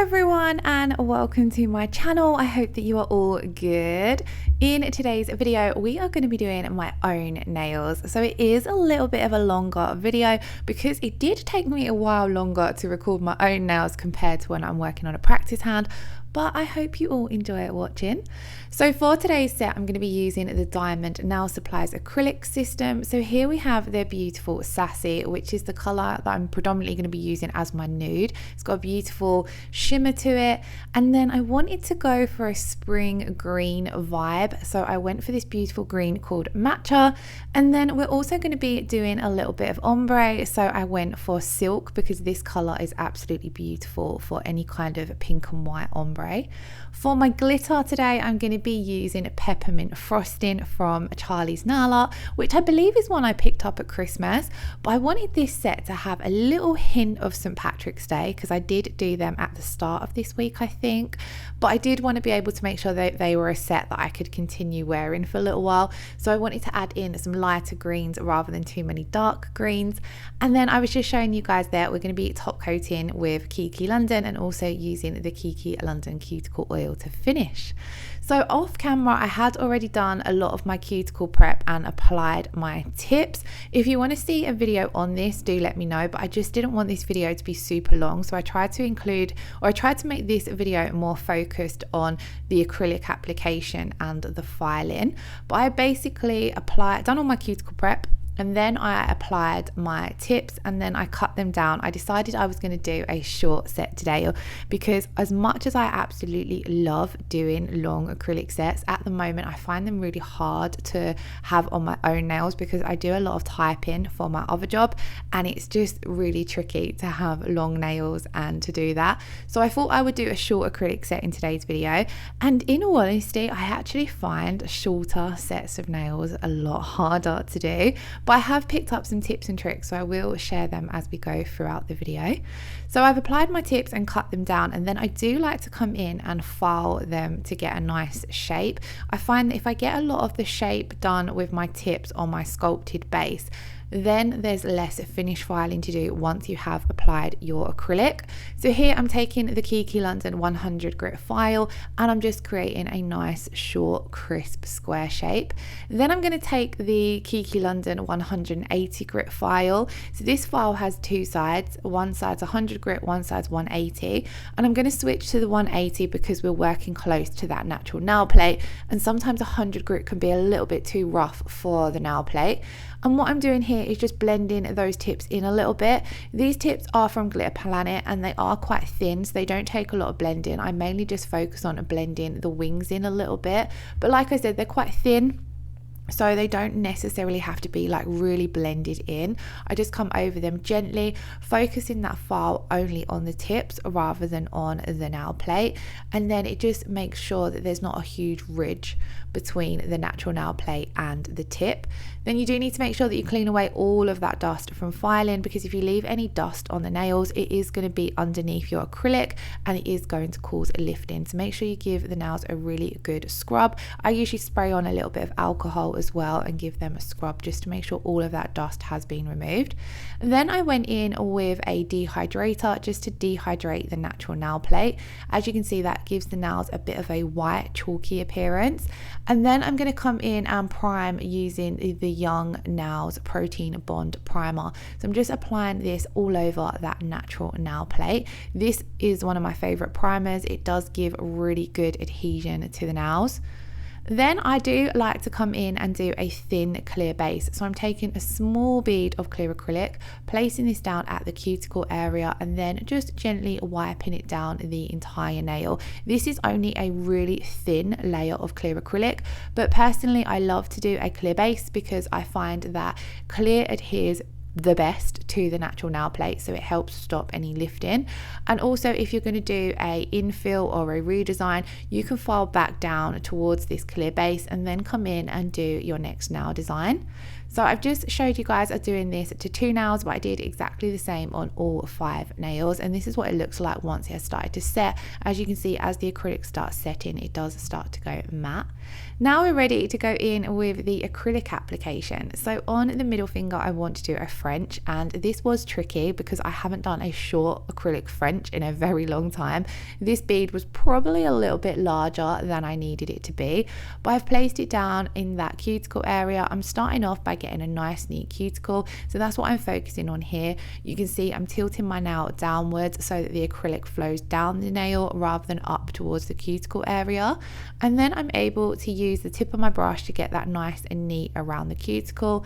everyone and welcome to my channel. I hope that you are all good. In today's video we are going to be doing my own nails, so it is a little bit of a longer video because it did take me a while longer to record my own nails compared to when I'm working on a practice hand, but I hope you all enjoy watching. So for today's set I'm going to be using the Diamond Nail Supplies acrylic system. So here we have their beautiful Sassy, which is the colour that I'm predominantly going to be using as my nude. It's got a beautiful shimmer to it, and then I wanted to go for a spring green vibe, so I went for this beautiful green called Matcha. And then we're also going to be doing a little bit of ombre, so I went for silk because this colour is absolutely beautiful for any kind of pink and white ombre. For my glitter today I'm going to be using Peppermint Frosting from Charlie's Nail Art, which I believe is one I picked up at Christmas, but I wanted this set to have a little hint of St. Patrick's Day because I did do them at the start of this week I think, but I did want to be able to make sure that they were a set that I could continue wearing for a little while, so I wanted to add in some lighter greens rather than too many dark greens. And then I was just showing you guys there we're going to be top coating with Kiki London and also using the Kiki London cuticle oil to finish. So off camera I had already done a lot of my cuticle prep and applied my tips. If you want to see a video on this, do let me know, but I just didn't want this video to be super long, so I tried to make this video more focused on the acrylic application and the filing. But I basically done all my cuticle prep, and then I applied my tips and then I cut them down. I decided I was going to do a short set today because as much as I absolutely love doing long acrylic sets, at the moment I find them really hard to have on my own nails because I do a lot of typing for my other job and it's just really tricky to have long nails and to do that. So I thought I would do a short acrylic set in today's video, and in all honesty I actually find shorter sets of nails a lot harder to do. But I have picked up some tips and tricks, so I will share them as we go throughout the video. So I've applied my tips and cut them down, and then I do like to come in and file them to get a nice shape. I find that if I get a lot of the shape done with my tips on my sculpted base, then there's less finish filing to do once you have applied your acrylic. So here I'm taking the Kiki London 100 grit file and I'm just creating a nice short crisp square shape. Then I'm going to take the Kiki London 180 grit file. So this file has two sides, one side's 100 grit, one side's 180, and I'm going to switch to the 180 because we're working close to that natural nail plate, and sometimes 100 grit can be a little bit too rough for the nail plate. And what I'm doing here is just blending those tips in a little bit. These tips are from Glitter Planet and they are quite thin, so they don't take a lot of blending. I mainly just focus on blending the wings in a little bit, but like I said, they're quite thin, so they don't necessarily have to be like really blended in. I just come over them gently, focusing that file only on the tips rather than on the nail plate, and then it just makes sure that there's not a huge ridge between the natural nail plate and the tip. Then you do need to make sure that you clean away all of that dust from filing, because if you leave any dust on the nails it is going to be underneath your acrylic and it is going to cause a lifting. So make sure you give the nails a really good scrub. I usually spray on a little bit of alcohol as well and give them a scrub just to make sure all of that dust has been removed. And then I went in with a dehydrator just to dehydrate the natural nail plate. As you can see, that gives the nails a bit of a white chalky appearance. And then I'm going to come in and prime using the Young Nails Protein Bond Primer. So I'm just applying this all over that natural nail plate. This is one of my favorite primers. It does give really good adhesion to the nails. Then I do like to come in and do a thin clear base. So I'm taking a small bead of clear acrylic, placing this down at the cuticle area and then just gently wiping it down the entire nail. This is only a really thin layer of clear acrylic, but personally I love to do a clear base because I find that clear adheres the best to the natural nail plate, so it helps stop any lifting. And also if you're going to do a infill or a redesign, you can file back down towards this clear base and then come in and do your next nail design. So I've just showed you guys doing this to 2 nails, but I did exactly the same on all 5 nails, and this is what it looks like once it has started to set. As you can see, as the acrylic starts setting, it does start to go matte. Now we're ready to go in with the acrylic application. So on the middle finger, I want to do a French, and this was tricky because I haven't done a short acrylic French in a very long time. This bead was probably a little bit larger than I needed it to be, but I've placed it down in that cuticle area. I'm starting off by getting a nice neat cuticle, so that's what I'm focusing on here. You can see I'm tilting my nail downwards so that the acrylic flows down the nail rather than up towards the cuticle area, and then I'm able to use the tip of my brush to get that nice and neat around the cuticle.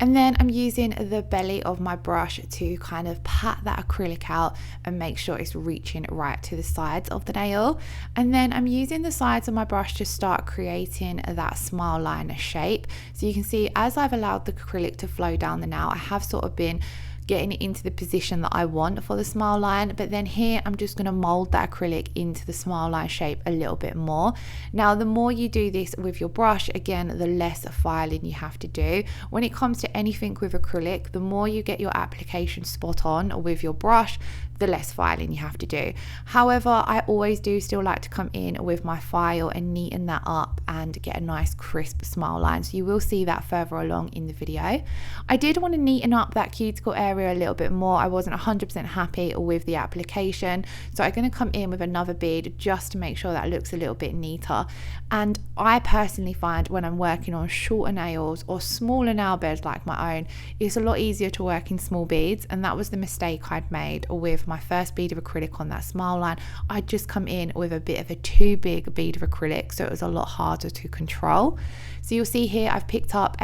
And then I'm using the belly of my brush to kind of pat that acrylic out and make sure it's reaching right to the sides of the nail. And then I'm using the sides of my brush to start creating that smile line shape. So you can see as I've allowed the acrylic to flow down the nail, I have sort of been getting it into the position that I want for the smile line, but then here I'm just going to mold that acrylic into the smile line shape a little bit more. Now the more you do this with your brush, again, the less filing you have to do. When it comes to anything with acrylic, the more you get your application spot on with your brush, the less filing you have to do. However, I always do still like to come in with my file and neaten that up and get a nice crisp smile line, so you will see that further along in the video. I did want to neaten up that cuticle area a little bit more. I wasn't 100% happy with the application, so I'm going to come in with another bead just to make sure that looks a little bit neater. And I personally find when I'm working on shorter nails or smaller nail beds like my own, it's a lot easier to work in small beads, and that was the mistake I'd made with my first bead of acrylic on that smile line. I'd just come in with a bit of a too big bead of acrylic, so it was a lot harder to control. So you'll see here I've picked up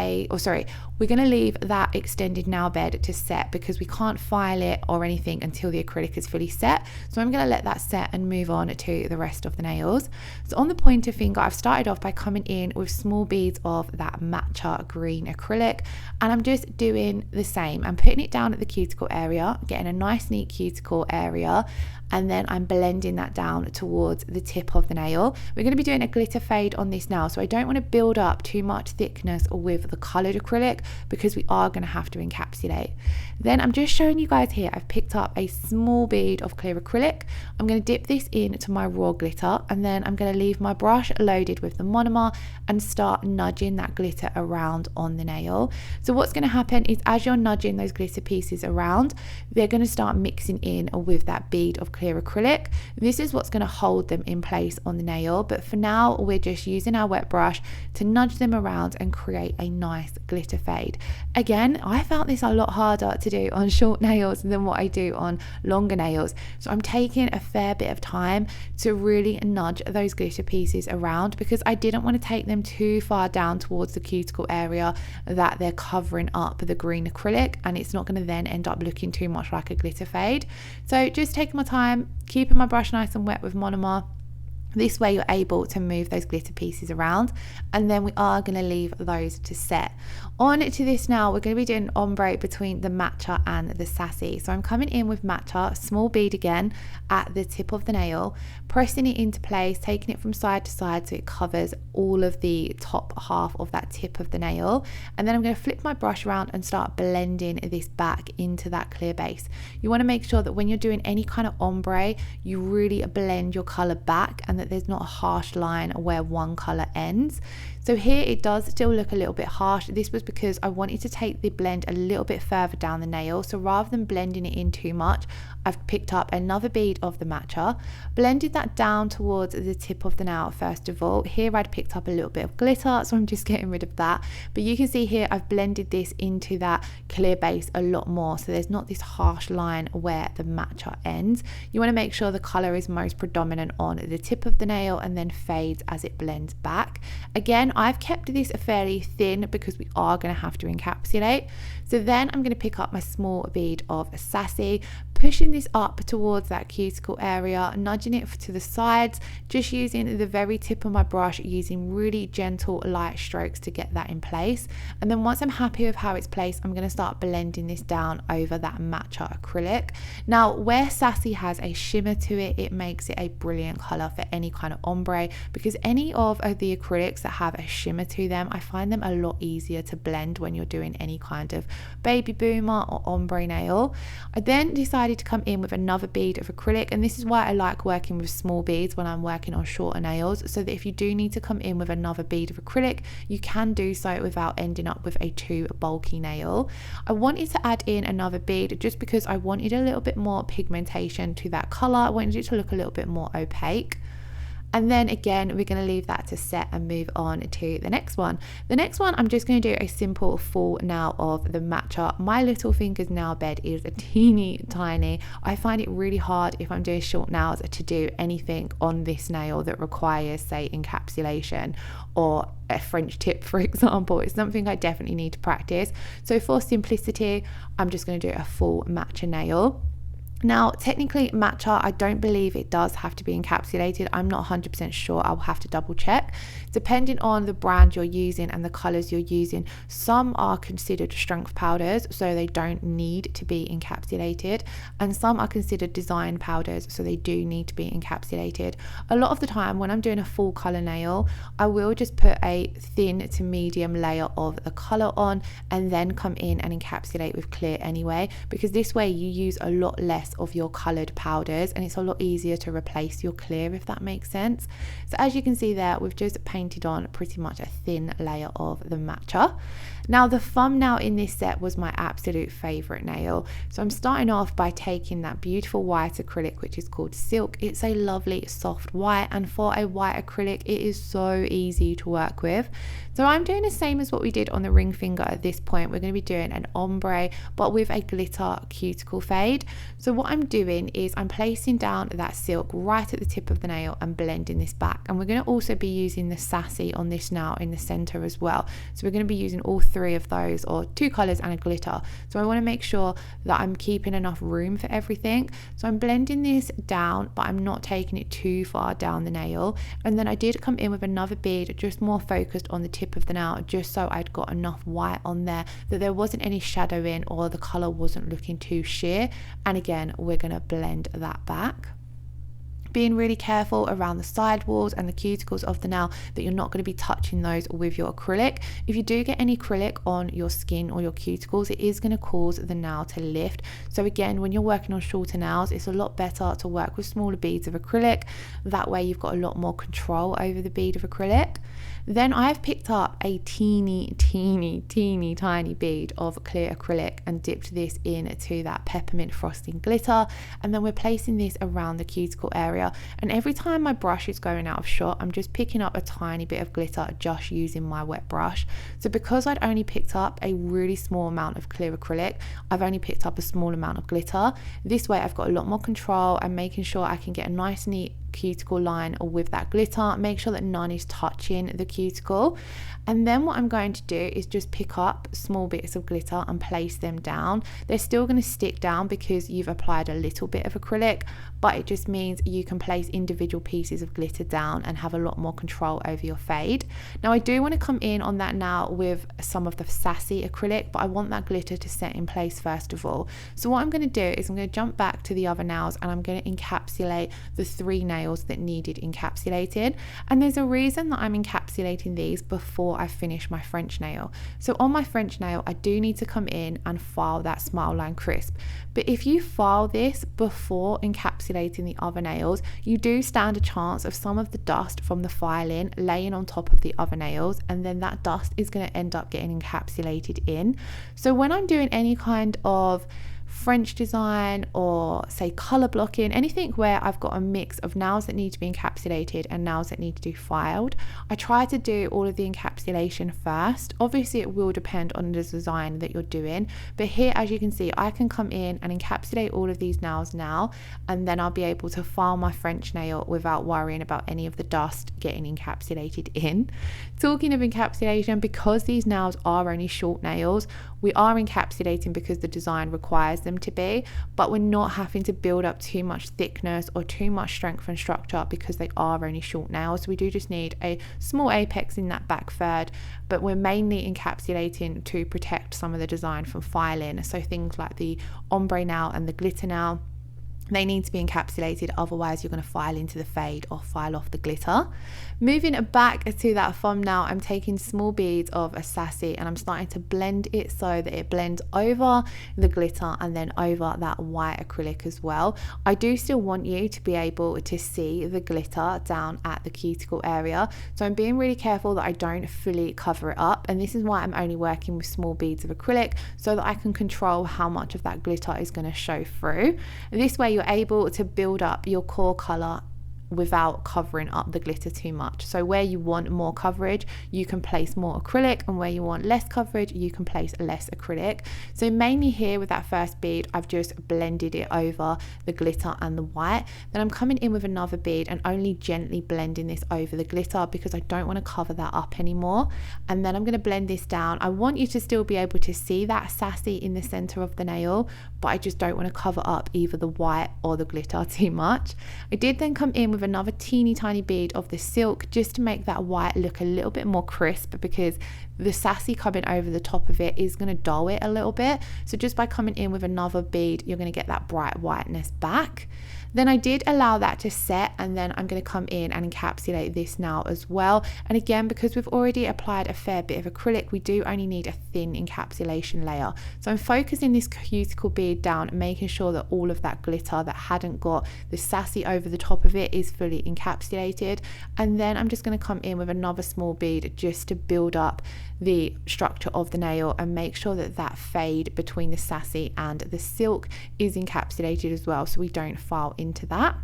we're going to leave that extended nail bed to set because we can't file it or anything until the acrylic is fully set. So I'm going to let that set and move on to the rest of the nails. So on the pointer finger, I've started off by coming in with small beads of that Matcha green acrylic, and I'm just doing the same. I'm putting it down at the cuticle area, getting a nice neat cuticle area, and then I'm blending that down towards the tip of the nail. We're going to be doing a glitter fade on this now, so I don't want to build up too much thickness with the coloured acrylic because we are going to have to encapsulate. Then I'm just showing you guys here, I've picked up a small bead of clear acrylic. I'm going to dip this into my raw glitter, and then I'm going to leave my brush loaded with the monomer and start nudging that glitter around on the nail. So what's going to happen is as you're nudging those glitter pieces around, they're going to start mixing in with that bead of clear acrylic. This is what's going to hold them in place on the nail, but for now we're just using our wet brush to nudge them around and create a nice glitter fade. Again, I found this a lot harder to do on short nails than what I do on longer nails, so I'm taking a fair bit of time to really nudge those glitter pieces around because I didn't want to take them too far down towards the cuticle area that they're covering up the green acrylic, and it's not going to then end up looking too much like a glitter fade. So just taking my time, keeping my brush nice and wet with monomer. This way you're able to move those glitter pieces around, and then we are going to leave those to set. On to this now, we're going to be doing ombre between the Matcha and the Sassy. So I'm coming in with Matcha, small bead again at the tip of the nail, pressing it into place, taking it from side to side so it covers all of the top half of that tip of the nail. And then I'm going to flip my brush around and start blending this back into that clear base. You want to make sure that when you're doing any kind of ombre, you really blend your color back and that there's not a harsh line where one color ends. So here it does still look a little bit harsh. This was because I wanted to take the blend a little bit further down the nail. So rather than blending it in too much, I've picked up another bead of the Matcha, blended that down towards the tip of the nail first of all. Here I'd picked up a little bit of glitter, so I'm just getting rid of that. But you can see here I've blended this into that clear base a lot more, so there's not this harsh line where the Matcha ends. You want to make sure the colour is most predominant on the tip of the nail and then fades as it blends back. Again, I've kept this fairly thin because we are going to have to encapsulate. So then I'm going to pick up my small bead of Sassy, put pushing this up towards that cuticle area, nudging it to the sides, just using the very tip of my brush, using really gentle light strokes to get that in place. And then once I'm happy with how it's placed, I'm going to start blending this down over that Matcha acrylic. Now, where Sassy has a shimmer to it, it makes it a brilliant color for any kind of ombre, because any of the acrylics that have a shimmer to them, I find them a lot easier to blend when you're doing any kind of baby boomer or ombre nail. I then decided to come in with another bead of acrylic, and this is why I like working with small beads when I'm working on shorter nails, so that if you do need to come in with another bead of acrylic, you can do so without ending up with a too bulky nail. I wanted to add in another bead just because I wanted a little bit more pigmentation to that color. I wanted it to look a little bit more opaque. And then again, we're going to leave that to set and move on to the next one. The next one, I'm just going to do a simple full nail of the Matcha. My little finger's nail bed is a teeny tiny. I find it really hard if I'm doing short nails to do anything on this nail that requires, say, encapsulation or a French tip, for example. It's something I definitely need to practice. So for simplicity, I'm just going to do a full Matcha nail. Now, technically Matcha, I don't believe it does have to be encapsulated. I'm not 100% sure. I'll have to double check. Depending on the brand you're using and the colors you're using, some are considered strength powders, so they don't need to be encapsulated, and some are considered design powders, so they do need to be encapsulated. A lot of the time when I'm doing a full color nail, I will just put a thin to medium layer of the color on and then come in and encapsulate with clear anyway, because this way you use a lot less of your colored powders and it's a lot easier to replace your clear, if that makes sense. So as you can see there, we've just painted on pretty much a thin layer of the Matcha. Now, the thumbnail in this set was my absolute favorite nail. So I'm starting off by taking that beautiful white acrylic, which is called Silk. It's a lovely soft white, and for a white acrylic, it is so easy to work with. So I'm doing the same as what we did on the ring finger at this point. We're going to be doing an ombre, but with a glitter cuticle fade. So what I'm doing is I'm placing down that silk right at the tip of the nail and blending this back. And we're going to also be using the Sassy on this nail in the center as well. So we're going to be using all three of those, or two colors and a glitter. So I want to make sure that I'm keeping enough room for everything. So I'm blending this down, but I'm not taking it too far down the nail. And then I did come in with another bead, just more focused on the tip of the nail, just so I'd got enough white on there that there wasn't any shadow in or the color wasn't looking too sheer. And again, we're going to blend that back, being really careful around the side walls and the cuticles of the nail that you're not going to be touching those with your acrylic. If you do get any acrylic on your skin or your cuticles, it is going to cause the nail to lift. So again, when you're working on shorter nails, it's a lot better to work with smaller beads of acrylic. That way you've got a lot more control over the bead of acrylic. Then I've picked up a teeny tiny bead of clear acrylic and dipped this into that Peppermint Frosting glitter, and then we're placing this around the cuticle area. And every time my brush is going out of shot, I'm just picking up a tiny bit of glitter, just using my wet brush. So because I'd only picked up a really small amount of clear acrylic, I've only picked up a small amount of glitter. This way I've got a lot more control and making sure I can get a nice neat cuticle line with that glitter, make sure that none is touching the cuticle. And then what I'm going to do is just pick up small bits of glitter and place them down. They're still going to stick down because you've applied a little bit of acrylic, but it just means you can place individual pieces of glitter down and have a lot more control over your fade. Now I do want to come in on that now with some of the Sassy acrylic, but I want that glitter to set in place first of all. So what I'm going to do is I'm going to jump back to the other nails and I'm going to encapsulate the three nails that needed encapsulated. And there's a reason that I'm encapsulating these before I finish my French nail. So on my French nail, I do need to come in and file that smile line crisp. But if you file this before encapsulating the other nails, you do stand a chance of some of the dust from the filing laying on top of the other nails, and then that dust is going to end up getting encapsulated in. So when I'm doing any kind of French design or say color blocking, anything where I've got a mix of nails that need to be encapsulated and nails that need to be filed, I try to do all of the encapsulation first. Obviously it will depend on the design that you're doing, but here as you can see, I can come in and encapsulate all of these nails now, and then I'll be able to file my French nail without worrying about any of the dust getting encapsulated in. Talking of encapsulation, because these nails are only short nails, We are encapsulating because the design requires them to be, but we're not having to build up too much thickness or too much strength and structure because they are only short nails. So we do just need a small apex in that back third, but we're mainly encapsulating to protect some of the design from filing. So things like the ombre nail and the glitter nail, they need to be encapsulated, otherwise you're going to file into the fade or file off the glitter. Moving back to that thumbnail, I'm taking small beads of a Sassy and I'm starting to blend it so that it blends over the glitter and then over that white acrylic as well. I do still want you to be able to see the glitter down at the cuticle area, so I'm being really careful that I don't fully cover it up, and this is why I'm only working with small beads of acrylic so that I can control how much of that glitter is going to show through. This way you're able to build up your core color without covering up the glitter too much. So where you want more coverage, you can place more acrylic, and where you want less coverage, you can place less acrylic. So mainly here with that first bead, I've just blended it over the glitter and the white. Then I'm coming in with another bead and only gently blending this over the glitter because I don't want to cover that up anymore. And then I'm going to blend this down. I want you to still be able to see that Sassy in the center of the nail, but I just don't want to cover up either the white or the glitter too much. I did then come in with another teeny tiny bead of the silk just to make that white look a little bit more crisp, because the Sassy coming over the top of it is going to dull it a little bit. So just by coming in with another bead, you're going to get that bright whiteness back. Then I did allow that to set, and then I'm going to come in and encapsulate this now as well. And again, because we've already applied a fair bit of acrylic, we do only need a thin encapsulation layer. So I'm focusing this cuticle bead down, making sure that all of that glitter that hadn't got the Sassy over the top of it is fully encapsulated. And then I'm just going to come in with another small bead just to build up the structure of the nail and make sure that that fade between the Sassy and the silk is encapsulated as well, so we don't file into that.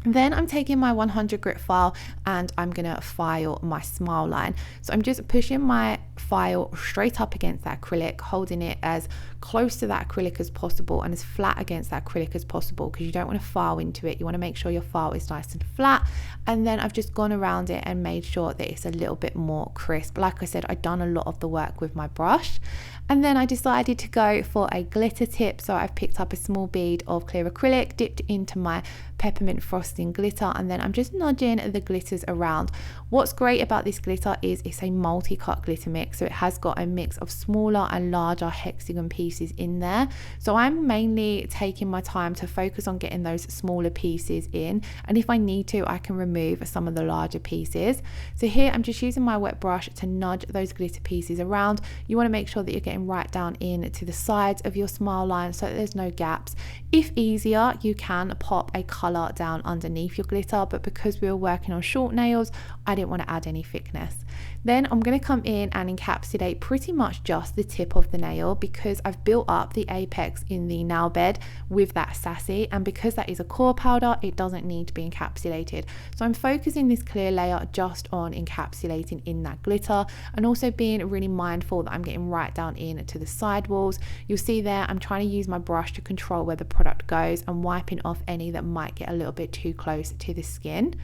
Then I'm taking my 100 grit file and I'm going to file my smile line. So I'm just pushing my file straight up against that acrylic, holding it as close to that acrylic as possible and as flat against that acrylic as possible, because you don't want to file into it. You want to make sure your file is nice and flat. And then I've just gone around it and made sure that it's a little bit more crisp. Like I said, I've done a lot of the work with my brush. And then I decided to go for a glitter tip. So I've picked up a small bead of clear acrylic, dipped into my Peppermint Frosting glitter, and then I'm just nudging the glitters around. What's great about this glitter is it's a multi-cut glitter mix, so it has got a mix of smaller and larger hexagon pieces in there. So I'm mainly taking my time to focus on getting those smaller pieces in, and if I need to, I can remove some of the larger pieces. So here I'm just using my wet brush to nudge those glitter pieces around. You want to make sure that you're getting right down in to the sides of your smile line so that there's no gaps. If easier, you can pop a colour down underneath your glitter, but because we were working on short nails, I didn't want to add any thickness. Then I'm going to come in and encapsulate pretty much just the tip of the nail, because I've built up the apex in the nail bed with that Sassy, and because that is a core powder, it doesn't need to be encapsulated. So I'm focusing this clear layer just on encapsulating in that glitter, and also being really mindful that I'm getting right down in to the side walls. You'll see there I'm trying to use my brush to control where the product goes and wiping off any that might get a little bit too close to the skin.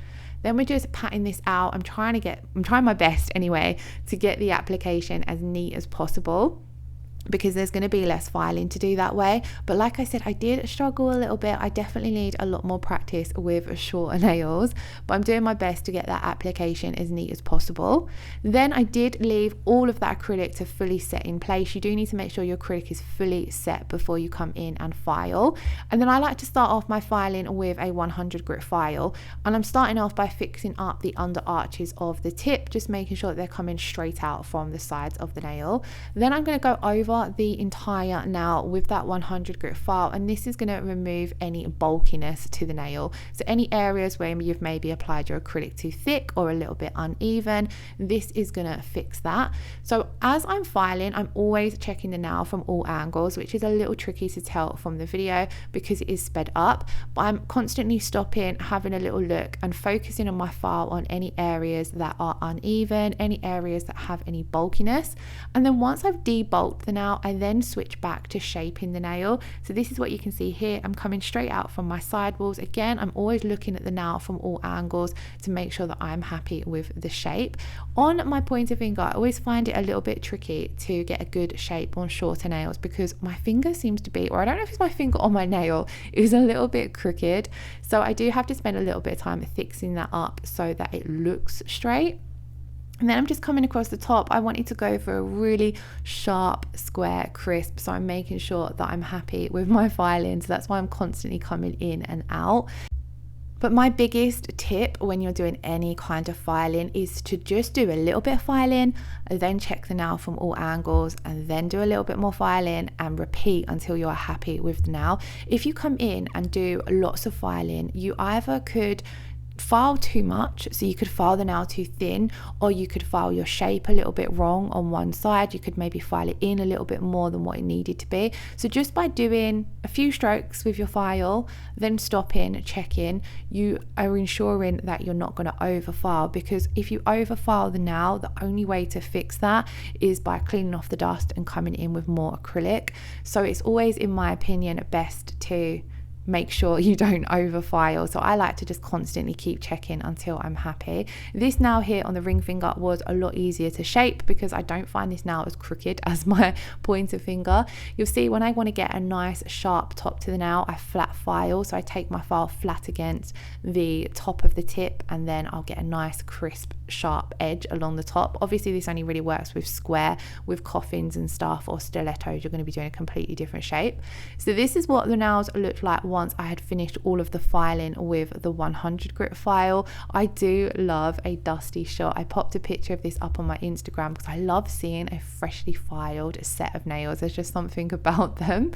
Then we're just patting this out. I'm trying my best anyway to get the application as neat as possible, because there's going to be less filing to do that way. But like I said, I did struggle a little bit. I definitely need a lot more practice with shorter nails, but I'm doing my best to get that application as neat as possible. Then I did leave all of that acrylic to fully set in place. You do need to make sure your acrylic is fully set before you come in and file. And then I like to start off my filing with a 100 grit file, and I'm starting off by fixing up the under arches of the tip, just making sure that they're coming straight out from the sides of the nail. Then I'm going to go over the entire nail with that 100 grit file, and this is going to remove any bulkiness to the nail. So any areas where you've maybe applied your acrylic too thick or a little bit uneven, this is going to fix that. So as I'm filing, I'm always checking the nail from all angles, which is a little tricky to tell from the video because it is sped up, but I'm constantly stopping, having a little look and focusing on my file on any areas that are uneven, any areas that have any bulkiness. And then once I've debulked the nail, now, I then switch back to shaping the nail. So this is what you can see here. I'm coming straight out from my sidewalls. Again, I'm always looking at the nail from all angles to make sure that I'm happy with the shape. On my pointer finger, I always find it a little bit tricky to get a good shape on shorter nails because my finger seems to be, or I don't know if it's my finger or my nail, is a little bit crooked. So I do have to spend a little bit of time fixing that up so that it looks straight. And then I'm just coming across the top. I wanted to go for a really sharp, square, crisp. So I'm making sure that I'm happy with my filing. So that's why I'm constantly coming in and out. But my biggest tip when you're doing any kind of filing is to just do a little bit of filing, and then check the nail from all angles, and then do a little bit more filing and repeat until you're happy with the nail. If you come in and do lots of filing, you either could file too much, so you could file the nail too thin, or you could file your shape a little bit wrong on one side. You could maybe file it in a little bit more than what it needed to be. So just by doing a few strokes with your file, then stopping, checking, you are ensuring that you're not going to over file, because if you over file the nail, the only way to fix that is by cleaning off the dust and coming in with more acrylic. So it's always, in my opinion, best to make sure you don't over file. So I like to just constantly keep checking until I'm happy. This nail here on the ring finger was a lot easier to shape because I don't find this nail as crooked as my pointer finger. You'll see when I want to get a nice sharp top to the nail, I flat file. So I take my file flat against the top of the tip, and then I'll get a nice crisp sharp edge along the top. Obviously this only really works with square, with coffins and stuff, or stilettos. You're going to be doing a completely different shape. So this is what the nails looked like once I had finished all of the filing with the 100 grit file. I do love a dusty shot. I popped a picture of this up on my Instagram because I love seeing a freshly filed set of nails. There's just something about them.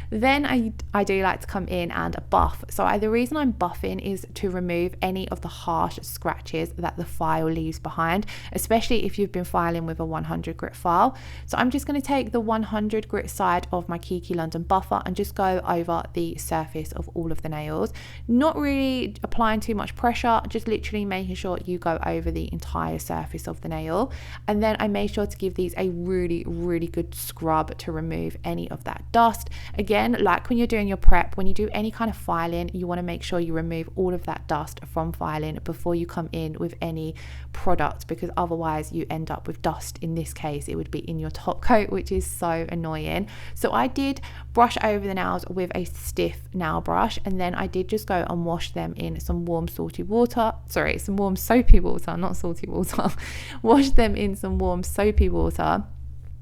Then I do like to come in and buff. So the reason I'm buffing is to remove any of the harsh scratches that the file leaves behind, especially if you've been filing with a 100 grit file. So I'm just going to take the 100 grit side of my Kiki London buffer and just go over the surface of all of the nails, not really applying too much pressure, just literally making sure you go over the entire surface of the nail. And then I made sure to give these a really good scrub to remove any of that dust. Again, like when you're doing your prep, when you do any kind of filing, you want to make sure you remove all of that dust from filing before you come in with any product, because otherwise you end up with dust. In this case, it would be in your top coat, which is so annoying. So I did brush over the nails with a stiff nail brush, and then I did just go and wash them in some warm soapy water, not salty water. Wash them in some warm soapy water.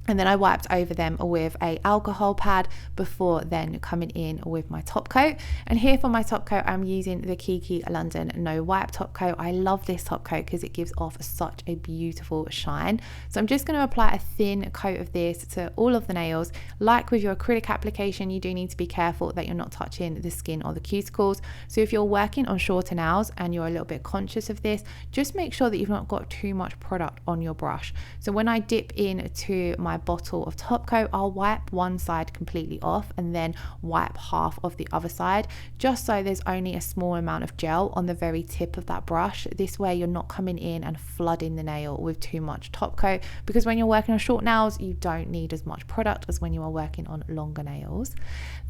And then I wiped over them with a alcohol pad before then coming in with my top coat. And here for my top coat, I'm using the Kiki London No Wipe top coat. I love this top coat because it gives off such a beautiful shine. So I'm just going to apply a thin coat of this to all of the nails. Like with your acrylic application, you do need to be careful that you're not touching the skin or the cuticles. So if you're working on shorter nails and you're a little bit conscious of this, just make sure that you've not got too much product on your brush. So when I dip into my bottle of top coat, I'll wipe one side completely off and then wipe half of the other side, just so there's only a small amount of gel on the very tip of that brush. This way you're not coming in and flooding the nail with too much top coat, because when you're working on short nails, you don't need as much product as when you are working on longer nails.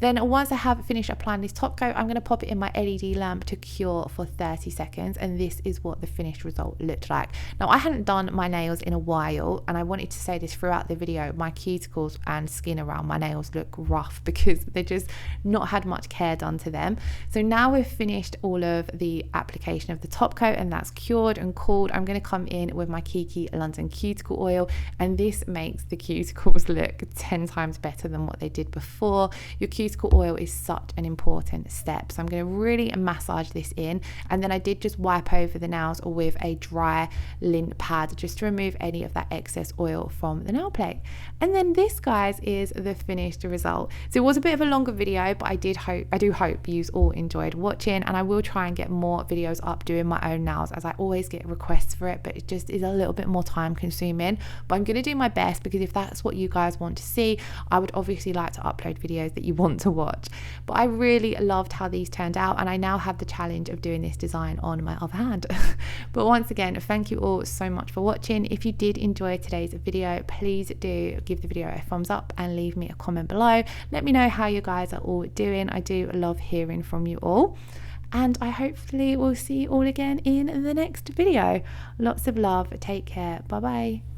Then once I have finished applying this top coat, I'm going to pop it in my LED lamp to cure for 30 seconds, and this is what the finished result looked like. Now, I hadn't done my nails in a while, and I wanted to say this throughout the video, my cuticles and skin around my nails look rough because they just not had much care done to them. So now we've finished all of the application of the top coat and that's cured and cooled, I'm going to come in with my Kiki London cuticle oil, and this makes the cuticles look 10 times better than what they did before. Your cuticle oil is such an important step, so I'm going to really massage this in, and then I did just wipe over the nails with a dry lint pad just to remove any of that excess oil from the nail plate. And then this, guys, is the finished result. So it was a bit of a longer video, but I do hope you all enjoyed watching, and I will try and get more videos up doing my own nails, as I always get requests for it, but it just is a little bit more time consuming. But I'm going to do my best, because if that's what you guys want to see, I would obviously like to upload videos that you want to watch. But I really loved how these turned out, and I now have the challenge of doing this design on my other hand. But once again, thank you all so much for watching. If you did enjoy today's video, please do to give the video a thumbs up and leave me a comment below. Let me know how you guys are all doing. I do love hearing from you all. And I hopefully will see you all again in the next video. Lots of love. Take care. Bye bye.